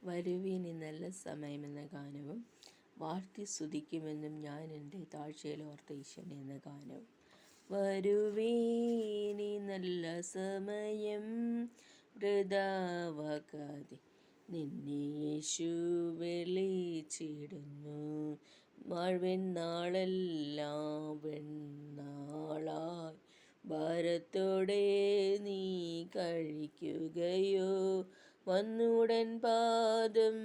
വരുവീനി നല്ല സമയമെന്ന ഗാനവും വാഴ്ത്തി സ്തുതിക്കുമെന്നും ഞാൻ എൻ്റെ താഴ്ചയിലോർത്ത ഈശ്വരൻ എന്ന ഗാനവും. വരുവീനി നല്ല സമയം വൃഥാവാക്കാതെ നിന്നെ യേശു വിളിച്ചിടുന്നു. നാളെല്ലാം വെണ്ണാളായി ഭാരത്തോടെ നീ കഴിക്കുകയോ, വന്നുടൻ പാദം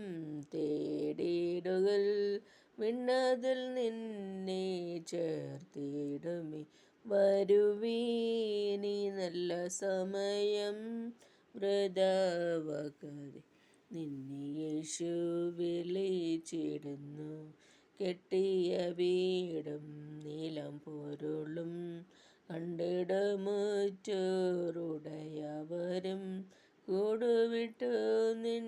തേടിടുകൾ വിണ്ണതിൽ നിന്നെ ചേർത്തിടുമേ. വരുവീനി നല്ല സമയം വൃഥാവാക്കാതെ നിന്നെ യേശു വിളിച്ചിടുന്നു. കെട്ടിയ വീടും നീലം പൊരുളും കണ്ടിടമുറ്റോറുടയവരും കൂടുവിട്ടു നിൻ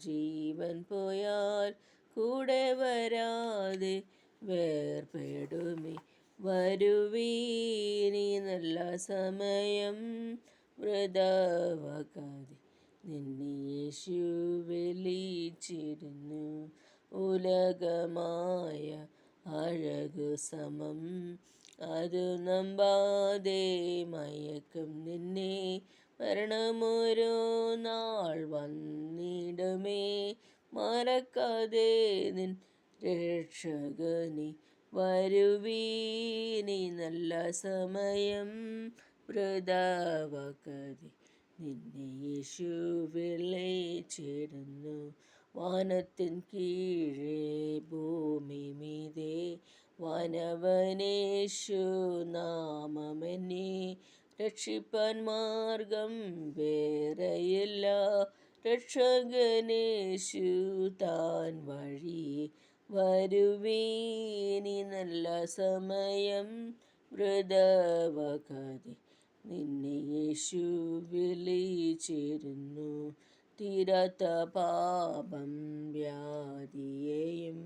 ജീവൻ പോയാൽ കൂടെ വരാതെ വേർപെടുമേ. വരുവീനി നല്ല സമയം വൃഥാവാക്കാതെ നിന്നെ യേശു വിളിച്ചിടുന്നു. ഉലകമായ അഴകു സമം അതു നമ്പാതെ മയക്കും നിന്നെ, മരണമൊരു നാൾ വന്നിടുമേ. മറക്കാതെ നിൻ രക്ഷകനെ. വരുവീനി നല്ല സമയം വൃഥാവാക്കാതെ നിന്നെ യേശു വിളിച്ചിടുന്നു. വാനത്തിൻ കീഴേ ഭൂമി മീതെ വാനവനേശു നാമമെന്നെ രക്ഷിപ്പാൻ മാർഗം വേറെയില്ല. രക്ഷകനേശു താൻ വഴി. വരുവീനി നല്ല സമയം വൃഥാവാക്കാതെ നിന്നെ യേശു വിളിച്ചിരുന്നു. തീരാത്ത പാപം വ്യാധിയെയും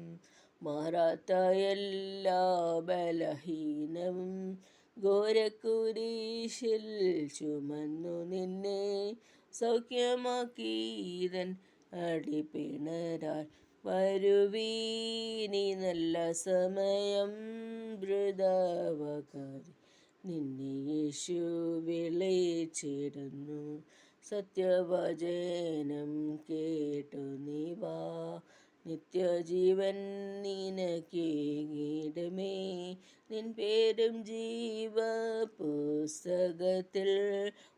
മാറാത്ത എല്ലാ ബലഹീനവും ഘോരക്കുരിശിൽ ചുമന്നു നിന്നെ സൗഖ്യമാക്കീതൻ അടിപ്പിണരാൽ. വരുവീനി നല്ല സമയം വൃഥാവാക്കാതെ നിന്നെ യേശു വിളിച്ചിടുന്നു. സത്യവചനം കേട്ടു നീ വാ, നിത്യജീവൻ നിനക്കേകിടുമേ. നിൻ പേരും ജീവപുസ്തകത്തിൽ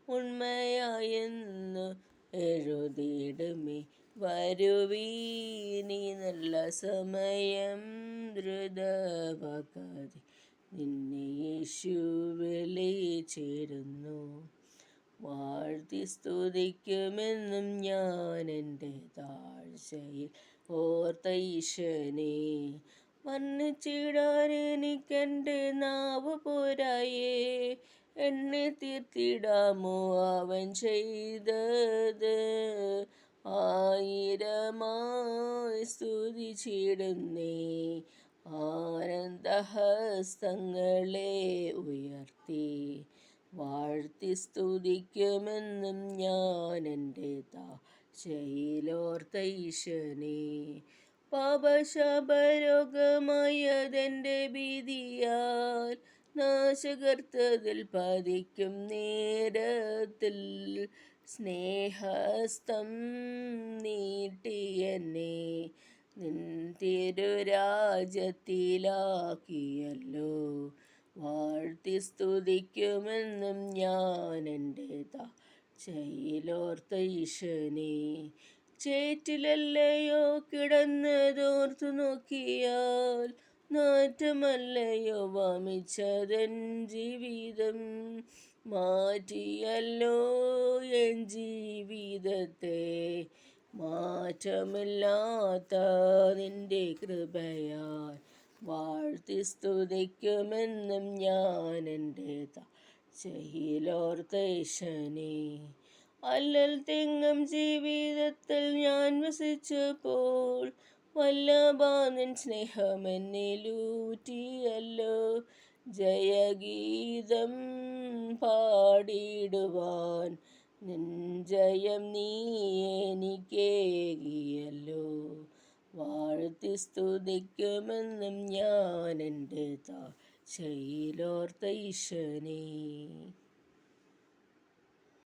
ഉണ്മയായെന്നു എഴുതിടുമേ. വരുവീനി നല്ല സമയം വൃഥാവാക്കാതെ നിന്നെ യേശു വിളിച്ചിടുന്നു. വാഴ്ത്തി സ്തുതിക്കുമെന്നും ഞാൻ എൻ്റെ താഴ്ചയിൽ ഓർത്ത ഈശനെ. വർണ്ണിച്ചിടാൻ എനിക്കെൻ്റെ നാവ് പോരായേ, എന്നെ തീർത്തിടാമോ അവൻ ചെയ്തത്. ആയിരമായി സ്തുതിച്ചിടുന്നേ ആനന്ദഹസ്തങ്ങളെ ഉയർത്തി. വാഴ്ത്തി സ്തുതിക്കുമെന്നും ഞാൻ എൻ്റെ താഴ്ചയിലോർത്ത ഈശനെ. പാപശാപരോഗമായതെൻ്റെ ഭീതിയാൽ നാശകർത്തതിൽ പതിക്കും നേരത്തിൽ സ്നേഹഹസ്തം നീട്ടി എന്നെ നിൻ തിരുരാജ്യത്തിലാക്കിയല്ലോ. വാഴ്ത്തി സ്തുതിക്കുമെന്നും ഞാൻ എൻ്റെ താഴ്ചയിലോർത്ത ഈശനെ. ചേറ്റിലല്ലയോ കിടന്നതോർത്തു നോക്കിയാൽ നാറ്റമല്ലയോ വമിച്ചതെൻ ജീവിതം. മാറ്റിയല്ലോ എൻ ജീവിതത്തെ മാറ്റമില്ലാത്ത നിന്റെ കൃപയാൽ. വാഴ്ത്തി സ്തുതിക്കുമെന്നും ഞാൻ എൻ്റെ താഴ്ചയിലോർത്ത ഈശനെ. അല്ലൽ തിങ്ങും ജീവിതത്തിൽ ഞാൻ വസിച്ചപ്പോൾ വല്ലഭാനിൻ സ്നേഹമെന്നിലൂറ്റിയല്ലോ. ജയഗീതം പാടിടുവാൻ നിൻജയം നീ എനിക്കേകിയല്ലോ. വാഴ്ത്തി സ്തുതിക്കുമെന്നും ഞാൻ എൻ്റെ താഴ്ചയിലോർത്ത ഈശനെ.